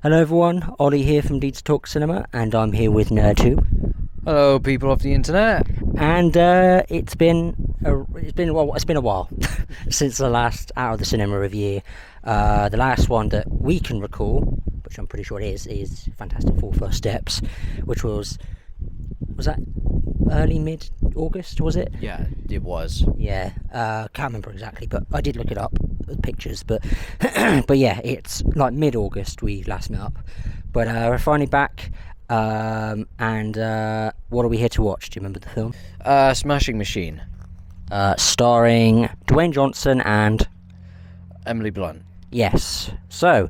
Hello everyone, Ollie here from 𝔬𝕗𝕚𝕚, and I'm here with 𝕚𝕚𝕝. Hello, people of the internet. And it's been a while since the last Out of the Cinema review. The last one that we can recall, which I'm pretty sure it is Fantastic Four First Steps, which was that early mid-August, was it? Yeah, it was. Yeah, can't remember exactly, but I did look it up, the pictures, but but yeah, it's like mid-August we last met up. But we're finally back, and what are we here to watch? Do you remember the film? Smashing Machine. Starring Dwayne Johnson and... Emily Blunt. Yes. So,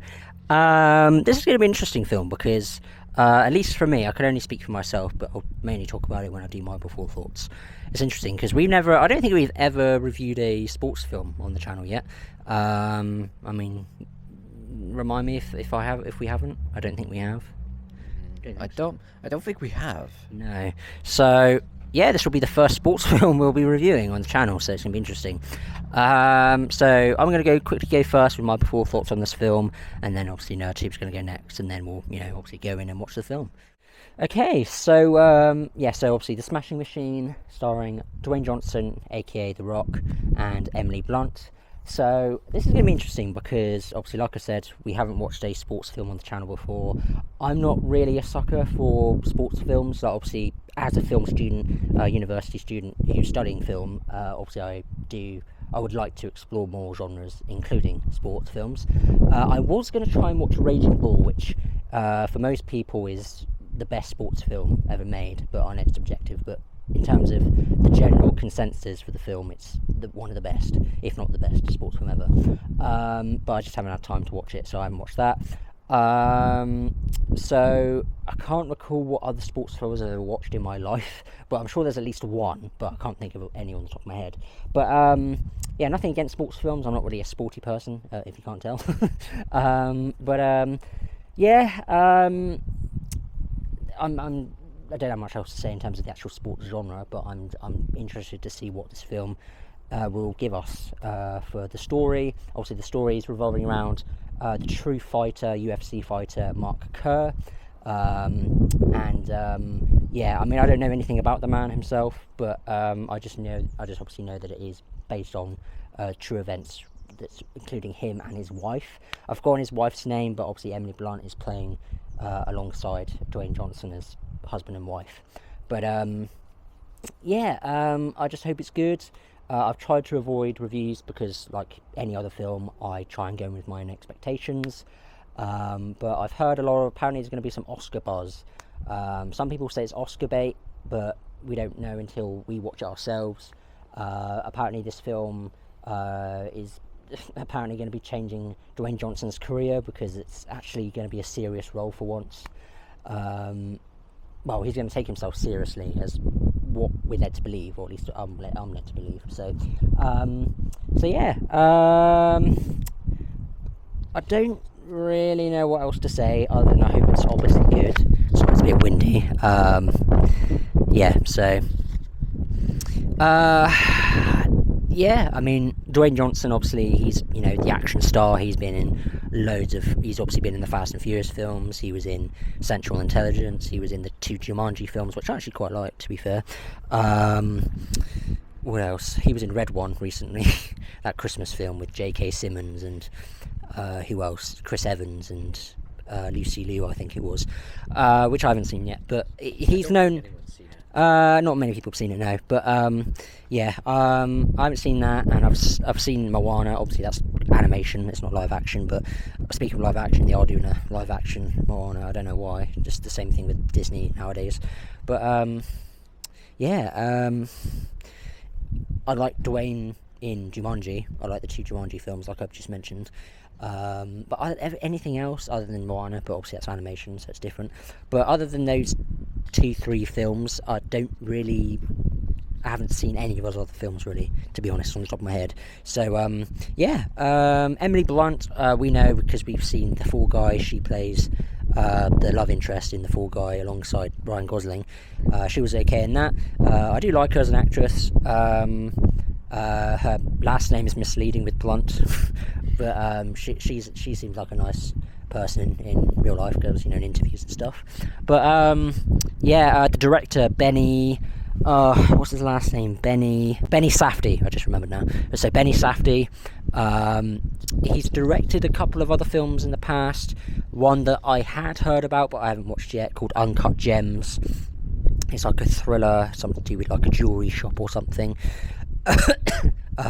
this is going to be an interesting film because... at least for me, I can only speak for myself, but I'll mainly talk about it when I do my before thoughts. It's interesting because I don't think we've ever reviewed a sports film on the channel yet. I mean, remind me if we haven't. I don't think we have. I don't think we have. No. So yeah, this will be the first sports film we'll be reviewing on the channel, so it's going to be interesting. So I'm going to quickly go first with my before thoughts on this film, and then obviously 𝕚𝕚𝕝's going to go next, and then we'll obviously go in and watch the film. Okay, so so obviously The Smashing Machine, starring Dwayne Johnson, aka The Rock, and Emily Blunt. So this is going to be interesting because obviously, like I said, we haven't watched a sports film on the channel before. I'm not really a sucker for sports films. Like obviously, as a film student, university student who's studying film, obviously I would like to explore more genres, including sports films. I was going to try and watch Raging Bull, which for most people is the best sports film ever made, but on its subjective. But in terms of the general consensus for the film, it's one of the best, if not the best, sports film ever. But I just haven't had time to watch it, so I haven't watched that. So I can't recall what other sports films I've ever watched in my life, but I'm sure there's at least one, but I can't think of any on the top of my head. But yeah, nothing against sports films. I'm not really a sporty person, if you can't tell. I don't have much else to say in terms of the actual sports genre, but I'm interested to see what this film will give us for the story. Obviously, the story is revolving around the true fighter, UFC fighter Mark Kerr, yeah, I mean, I don't know anything about the man himself, but I just obviously know that it is based on true events, that's including him and his wife. I've forgotten his wife's name, but obviously Emily Blunt is playing alongside Dwayne Johnson as husband and wife. But I just hope it's good. I've tried to avoid reviews because, like any other film, I try and go in with my own expectations. But I've heard apparently there's going to be some Oscar buzz. Some people say it's Oscar bait, but we don't know until we watch it ourselves. Apparently this film is apparently going to be changing Dwayne Johnson's career because it's actually going to be a serious role for once. Well, he's going to take himself seriously, as what we're led to believe, or at least I'm led to believe. So yeah. I don't really know what else to say other than I hope it's obviously good. Sorry, it's a bit windy. Yeah. So. Yeah, I mean, Dwayne Johnson, obviously, he's, the action star. He's obviously been in the Fast and Furious films. He was in Central Intelligence. He was in the 2 Jumanji films, which I actually quite like, to be fair. What else? He was in Red One recently, that Christmas film with J.K. Simmons and, who else? Chris Evans and Lucy Liu, I think it was, which I haven't seen yet, but he's known... not many people have seen it now, but I haven't seen that, and I've seen Moana. Obviously that's animation, it's not live action, but speaking of live action, they are doing a live action Moana. I don't know why, just the same thing with Disney nowadays. But I like Dwayne in Jumanji. I like the 2 Jumanji films, like I've just mentioned. But anything else other than Moana, but obviously that's animation, so it's different. But other than those 2-3 films, I haven't seen any of those other films, really, to be honest, on the top of my head. So Emily Blunt, we know because we've seen The Fall Guy. She plays the love interest in The Fall Guy alongside Ryan Gosling. She was okay in that. I do like her as an actress. Her last name is misleading with Blunt, but she seems like a nice person in real life, because in interviews and stuff. But the director Benny, what's his last name? Benny Safdie. I just remembered now. So Benny Safdie. He's directed a couple of other films in the past. One that I had heard about but I haven't watched yet, called Uncut Gems. It's like a thriller, something to do with like a jewelry shop or something.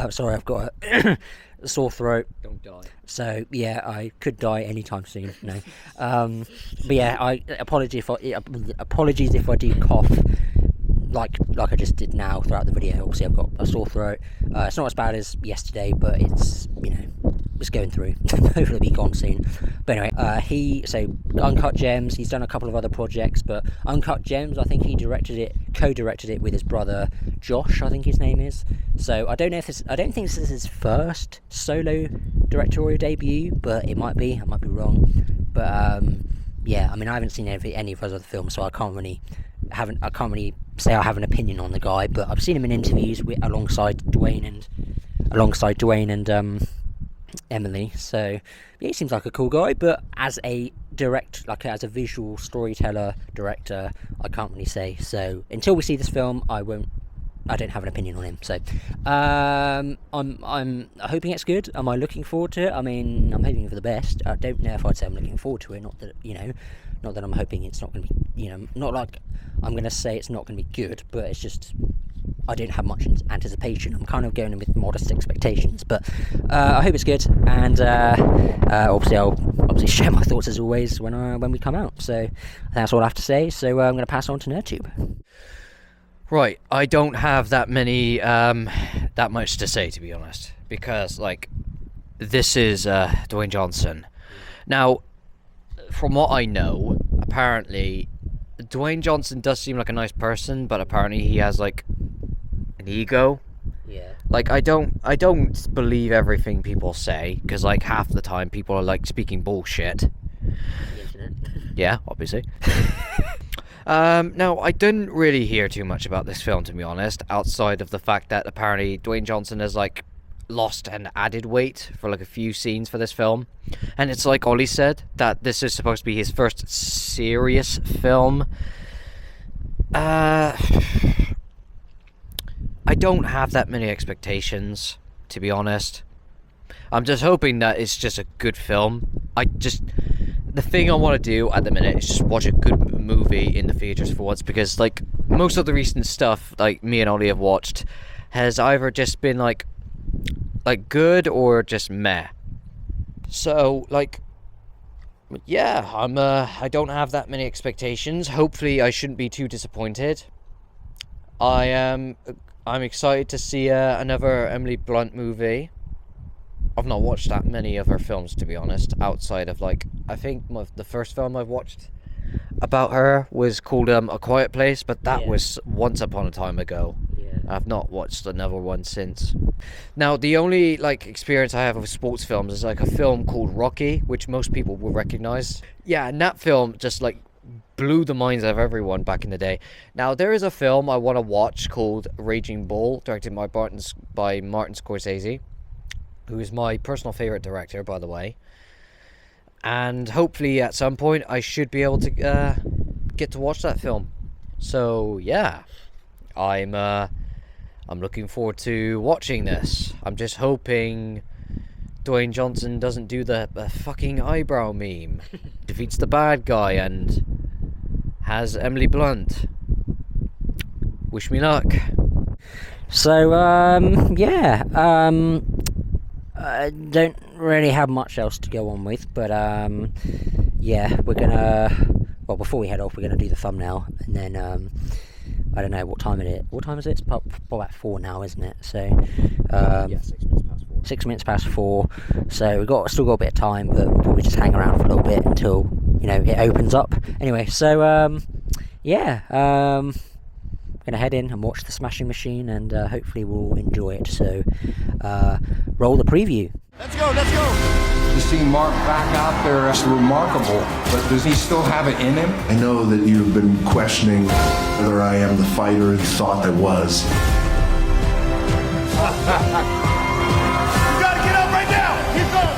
Sorry, I've got a sore throat. Don't die. So yeah, I could die anytime soon. No, but yeah, apologies if I do cough, like I just did now throughout the video. Obviously, I've got a sore throat. It's not as bad as yesterday, but it's it's going through. Hopefully, it'll be gone soon. But anyway, so Uncut Gems. He's done a couple of other projects, but Uncut Gems, I think he co-directed it with his brother Josh, I think his name is. So I don't think this is his first solo directorial debut, but it might be. I might be wrong. But yeah, I mean, I haven't seen any of his other films, so I can't really say I have an opinion on the guy. But I've seen him in interviews alongside Dwayne and Emily. So yeah, he seems like a cool guy. But as a as a visual storyteller director, I can't really say. So until we see this film, I don't have an opinion on him. So I'm hoping it's good. Am I looking forward to it? I mean, I'm hoping for the best. I don't know if I'd say I'm looking forward to it. Not that I'm hoping it's not going to be, not like I'm going to say it's not going to be good, but it's just I don't have much anticipation. I'm kind of going in with modest expectations, but I hope it's good. And obviously I'll share my thoughts as always when we come out. So that's all I have to say. So I'm going to pass on to NerdTube. Right, I don't have that much to say, to be honest, because this is Dwayne Johnson. Now, from what I know, apparently Dwayne Johnson does seem like a nice person, but apparently he has an ego. Yeah. I don't believe everything people say, because half the time people are speaking bullshit. The internet. Yeah, obviously. Now, I didn't really hear too much about this film, to be honest, outside of the fact that apparently Dwayne Johnson has lost and added weight for a few scenes for this film. And it's like Ollie said, that this is supposed to be his first serious film. I don't have that many expectations, to be honest. I'm just hoping that it's just a good film. The thing I want to do at the minute is just watch a good movie in the theaters for once, because most of the recent stuff me and Ollie have watched has either just been good or just meh. So yeah, I don't have that many expectations. Hopefully I shouldn't be too disappointed. I'm excited to see another Emily Blunt movie. I've not watched that many of her films, to be honest, outside of I think the first film I've watched about her was called A Quiet Place, but that was once upon a time ago. Yeah. I've not watched another one since. Now, the only experience I have with sports films is a film called Rocky, which most people will recognize. Yeah, and that film just blew the minds of everyone back in the day. Now, there is a film I want to watch called Raging Bull, directed by Martin Scorsese, who is my personal favorite director, by the way. And hopefully at some point I should be able to get to watch that film. So yeah, I'm looking forward to watching this. I'm just hoping Dwayne Johnson doesn't do the fucking eyebrow meme, defeats the bad guy, and has Emily Blunt. Wish me luck. So yeah, I don't really have much else to go on with, but yeah, we're gonna, well, before we head off, we're gonna do the thumbnail, and then I don't know what time is it? It's about 4 now, isn't it? So Yeah, 6 minutes past 4. 6 minutes past 4, so we've still got a bit of time, but we'll probably just hang around for a little bit until it opens up. Anyway, so yeah, gonna head in and watch The Smashing Machine, and hopefully we'll enjoy it. So roll the preview. Let's go. To see Mark back out there is remarkable, but does he still have it in him? I know that you've been questioning whether I am the fighter you thought I was. You gotta get up right now! Keep going!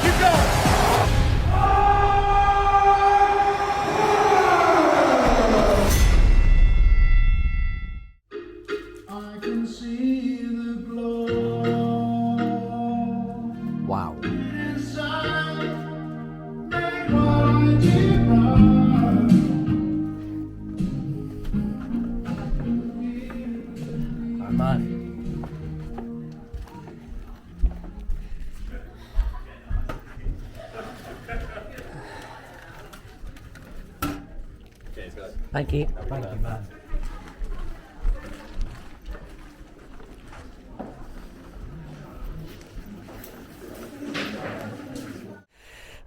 Cheers, guys. Thank you. Thank you, man.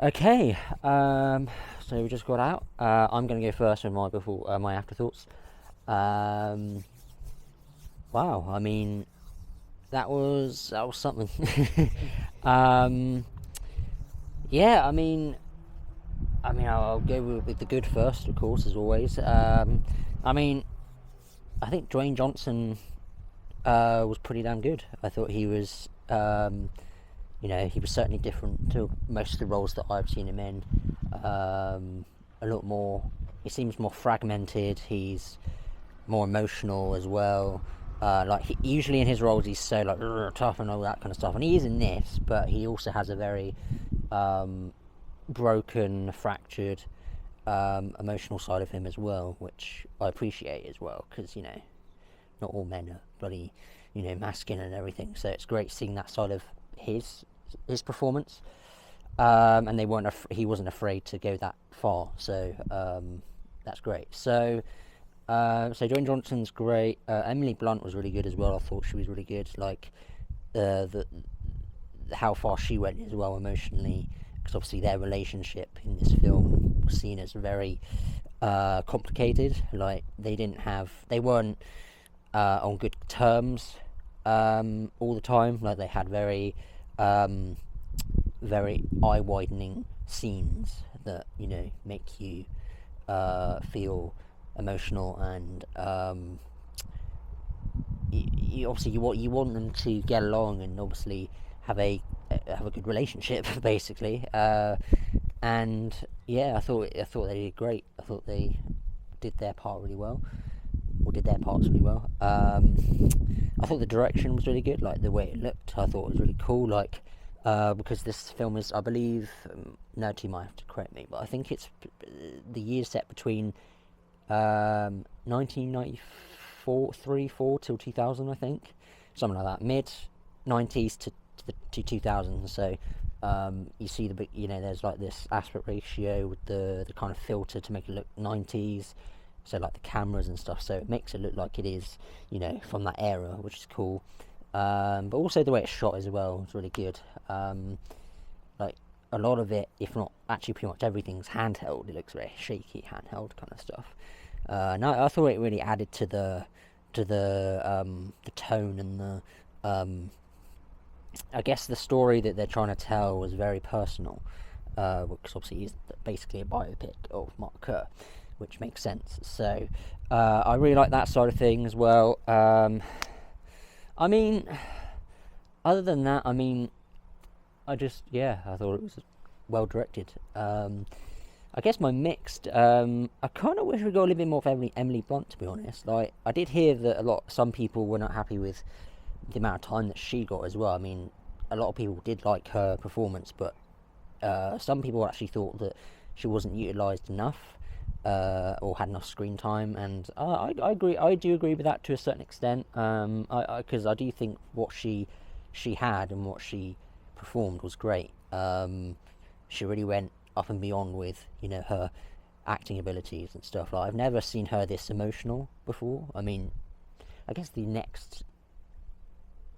Okay, so we just got out. I'm going to go first with my afterthoughts. Wow, I mean, that was something. Yeah, I mean, I'll go with the good first, of course, as always. I mean, I think Dwayne Johnson was pretty damn good. I thought he was, he was certainly different to most of the roles that I've seen him in. A lot more, he seems more fragmented. He's more emotional as well. Usually in his roles, he's so like tough and all that kind of stuff, and he is in this, but he also has a very broken, fractured, emotional side of him as well, which I appreciate as well, because not all men are bloody masculine and everything. So it's great seeing that side of his performance, and he wasn't afraid to go that far. So that's great. So Dwayne Johnson's great. Emily Blunt was really good as well. I thought she was really good. Like how far she went as well emotionally, because obviously their relationship in this film was seen as very complicated. Like they weren't on good terms all the time. Like they had very eye-widening scenes that make you feel emotional, and you want them to get along and obviously have a good relationship, basically. And yeah, I thought they did great. I thought they did their part really well, or did their parts really well. I thought the direction was really good, like the way it looked. I thought it was really cool, like because this film is, I believe, Nerdy might have to correct me, but I think it's the year set between 1994 till 2000, I think, something like that, mid 90s to 2000. So you see there's like this aspect ratio with the kind of filter to make it look 90s, so like the cameras and stuff, so it makes it look like it is from that era, which is cool. But also the way it's shot as well is really good. Like a lot of it, if not actually pretty much everything's handheld. It looks very shaky handheld kind of stuff. No, I thought it really added to the tone and the I guess the story that they're trying to tell was very personal, because obviously he's basically a biopic of Mark Kerr, which makes sense. So I really like that side of things as well. I mean, other than that, I mean, I thought it was well directed. I guess my mixed, I kind of wish we got a little bit more of Emily Blunt, to be honest. Like, I did hear that some people were not happy with the amount of time that she got as well. I mean, a lot of people did like her performance, but some people actually thought that she wasn't utilised enough, or had enough screen time, and I agree. I do agree with that to a certain extent, because I do think what she had and what she performed was great. She really went up and beyond with her acting abilities and stuff. Like, I've never seen her this emotional before. I mean, I guess the next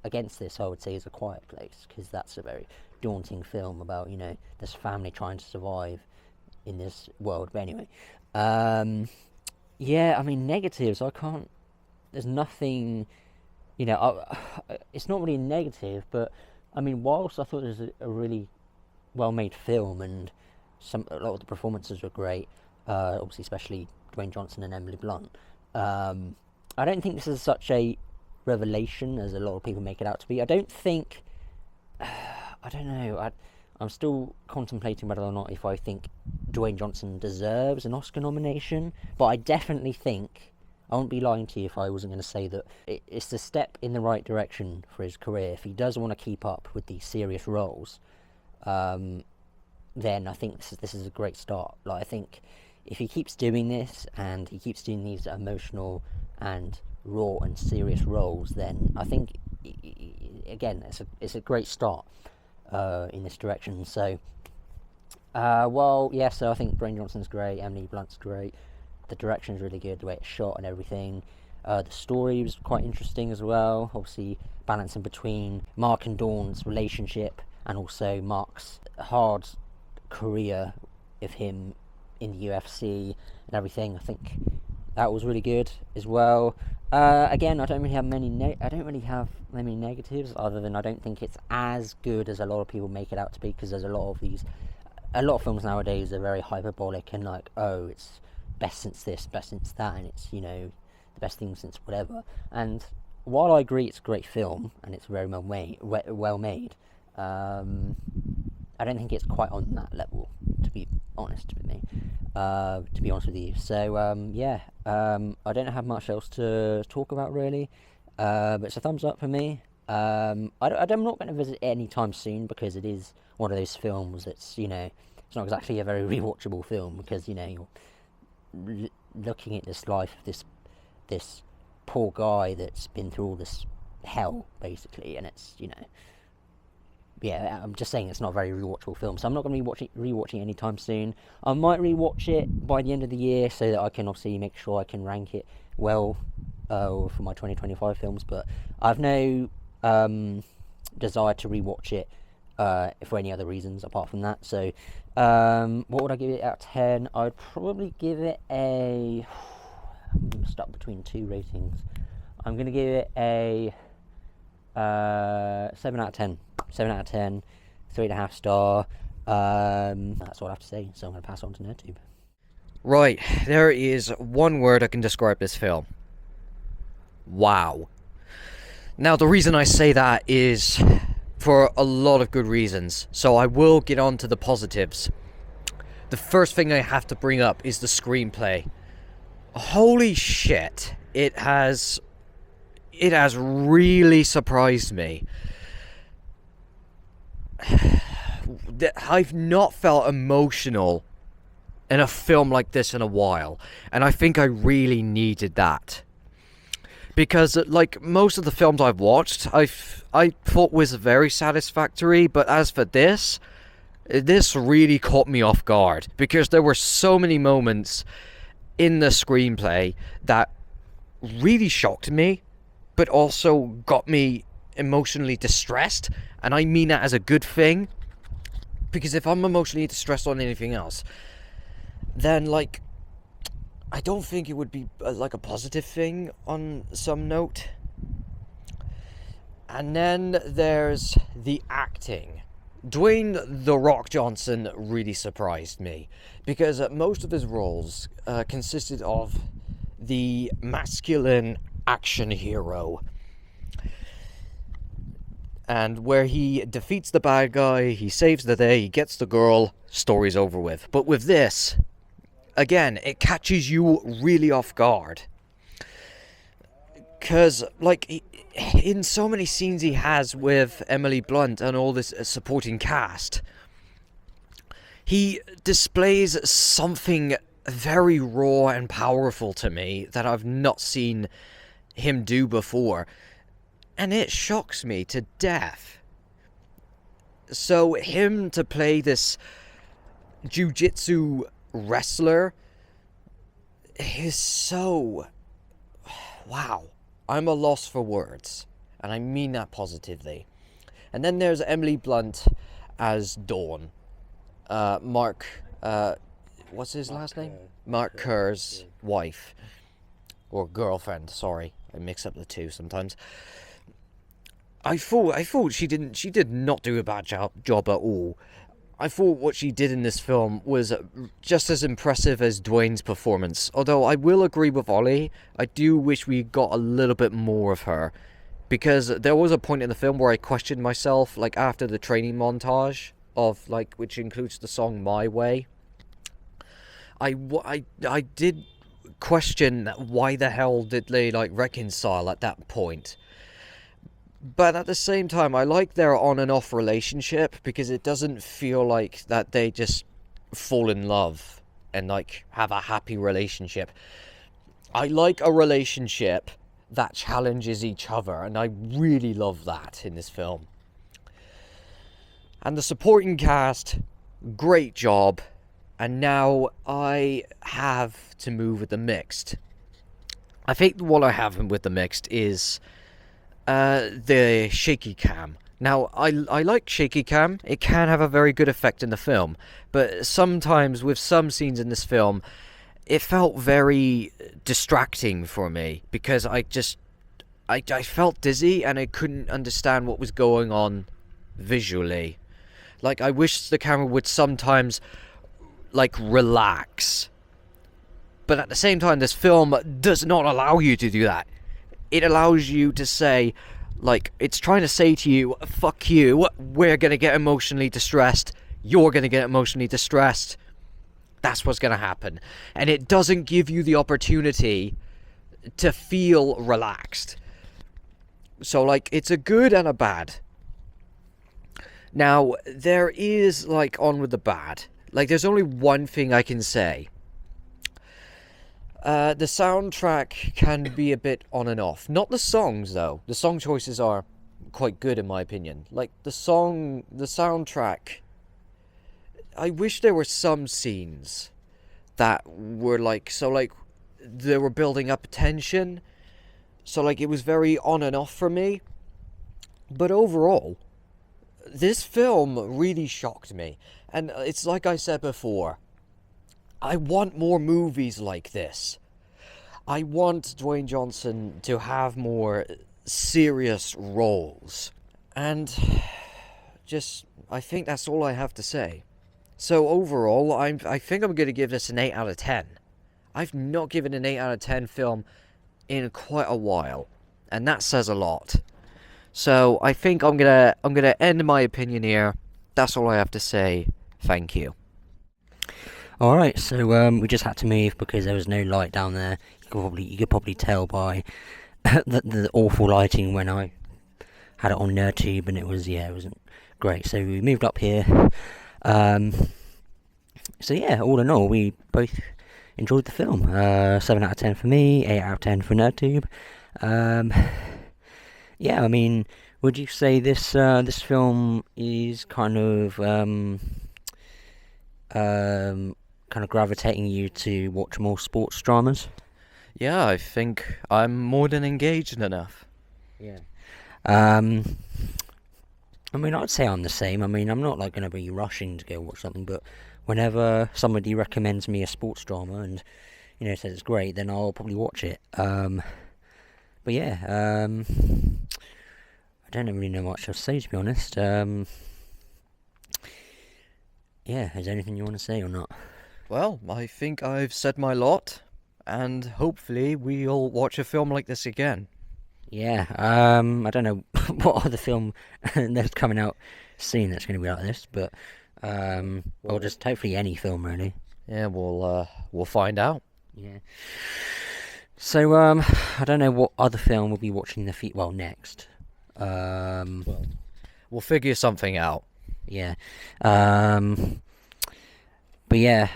against this, I would say, is A Quiet Place, because that's a very daunting film about this family trying to survive in this world. But anyway, yeah, I mean, negatives, there's nothing, it's not really negative, but I mean, whilst I thought it was a really well made film, and a lot of the performances were great, obviously especially Dwayne Johnson and Emily Blunt, I don't think this is such a revelation as a lot of people make it out to be. I don't know, I'm still contemplating whether or not if I think Dwayne Johnson deserves an Oscar nomination, but I definitely think, I wouldn't be lying to you if I wasn't going to say that it's a step in the right direction for his career. If he does want to keep up with these serious roles, then I think this is a great start. Like, I think if he keeps doing this and he keeps doing these emotional and raw and serious roles, then I think again it's a great start in this direction. So so I think Dwayne Johnson's great, Emily Blunt's great, the direction is really good, the way it's shot and everything. The story was quite interesting as well, obviously balancing between Mark and Dawn's relationship and also Mark's hard career of him in the UFC and everything. I think that was really good as well. Again, I don't really have many negatives, other than I don't think it's as good as a lot of people make it out to be, because there's a lot of films nowadays are very hyperbolic and like, oh, it's best since this, best since that, and it's, you know, the best thing since whatever. And while I agree it's a great film and it's very well made, I don't think it's quite on that level, to be honest with me. To be honest with you. So I don't have much else to talk about really. But it's a thumbs up for me. I'm not going to visit it anytime soon, because it is one of those films that's, you know, it's not exactly a very rewatchable film, because, you know, you're looking at this life of this poor guy that's been through all this hell basically, and it's, you know, yeah, I'm just saying it's not a very rewatchable film, so I'm not going to be rewatching it anytime soon. I might rewatch it by the end of the year, so that I can obviously make sure I can rank it well for my 2025 films, but I've no desire to rewatch it for any other reasons apart from that. So what would I give it out of 10? I'd probably give it a... I'm stuck between two ratings. I'm going to give it a 7 out of 10. 7 out of 10, 3.5 star. That's all I have to say, so I'm going to pass on to NerdTube. Right, there is one word I can describe this film. Wow. Now, the reason I say that is for a lot of good reasons, so I will get on to the positives. The first thing I have to bring up is the screenplay. Holy shit, it has really surprised me. I've not felt emotional in a film like this in a while, and I think I really needed that. Because, like, most of the films I've watched, I thought was very satisfactory, but as for this really caught me off guard, because there were so many moments in the screenplay that really shocked me, but also got me emotionally distressed, and I mean that as a good thing, because if I'm emotionally distressed on anything else, then, like, I don't think it would be like a positive thing on some note. And then there's the acting. Dwayne "The Rock" Johnson really surprised me, because most of his roles consisted of the masculine action hero, and where he defeats the bad guy, he saves the day, he gets the girl, story's over with. But with this, again, it catches you really off guard, because, like, in so many scenes he has with Emily Blunt and all this supporting cast, he displays something very raw and powerful to me that I've not seen him do before, and it shocks me to death. So him to play this jiu-jitsu wrestler is so... wow. I'm a loss for words, and I mean that positively. And then there's Emily Blunt as Dawn. Mark... what's his last name? Mark Kerr's wife. Or girlfriend, sorry. I mix up the two sometimes. I thought she did not do a bad job at all. I thought what she did in this film was just as impressive as Dwayne's performance. Although I will agree with Ollie, I do wish we got a little bit more of her. Because there was a point in the film where I questioned myself, like after the training montage of, like, which includes the song My Way. I did question why the hell did they, like, reconcile at that point. But at the same time, I like their on and off relationship, because it doesn't feel like that they just fall in love and, like, have a happy relationship. I like a relationship that challenges each other, and I really love that in this film. And the supporting cast, great job. and now I have to move with the mixed. I think what I have with the mixed is the shaky cam. Now, I like shaky cam. It can have a very good effect in the film, but sometimes with some scenes in this film, it felt very distracting for me because I felt dizzy and I couldn't understand what was going on visually. Like, I wish the camera would sometimes, like, relax. But at the same time, this film does not allow you to do that. It allows you to say, like, it's trying to say to you, fuck you, we're gonna get emotionally distressed, you're gonna get emotionally distressed. That's what's gonna happen. And it doesn't give you the opportunity to feel relaxed. So, like, it's a good and a bad. Now, there is, like, on with the bad. Like, there's only one thing I can say. The soundtrack can be a bit on and off. Not the songs, though. The song choices are quite good, in my opinion. Like, the soundtrack... I wish there were some scenes that were, like... So, like, they were building up tension. So, like, it was very on and off for me. But overall, this film really shocked me. And it's like I said before, I want more movies like this. I want Dwayne Johnson to have more serious roles. And just, I think that's all I have to say. So overall, I think I'm going to give this an 8 out of 10. I've not given an 8 out of 10 film in quite a while. And that says a lot. So I think I'm gonna end my opinion here. That's all I have to say. Thank you. Alright, so we just had to move because there was no light down there. You could probably tell by the awful lighting when I had it on NerdTube, and it wasn't great. So we moved up here. So yeah, all in all, we both enjoyed the film. 7 out of 10 for me, 8 out of 10 for NerdTube. Yeah, I mean, would you say this film is kind of gravitating you to watch more sports dramas? Yeah, I think I'm more than engaged enough. Yeah. I mean, I'd say I'm the same. I mean, I'm not like going to be rushing to go watch something, but whenever somebody recommends me a sports drama and, you know, says it's great, then I'll probably watch it. But yeah, I don't really know much else to say, to be honest. Yeah, is there anything you want to say or not? Well, I think I've said my lot, and hopefully we'll watch a film like this again. Yeah, I don't know what other film that's coming out soon that's going to be like this, but or just hopefully any film, really. Yeah, we'll find out. Yeah. So, I don't know what other film we'll be watching next. We'll figure something out. Yeah. But yeah,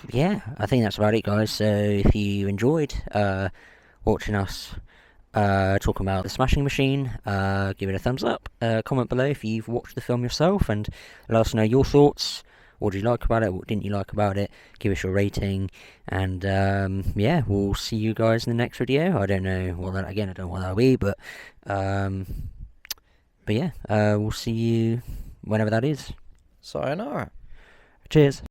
yeah, I think that's about it, guys. So if you enjoyed watching us talking about The Smashing Machine, give it a thumbs up, comment below if you've watched the film yourself, and let us know your thoughts. What did you like about it? What didn't you like about it? Give us your rating, and yeah, we'll see you guys in the next video. I don't know what that, again, I don't know what that'll be, but yeah, we'll see you whenever that is. Sayonara. Cheers.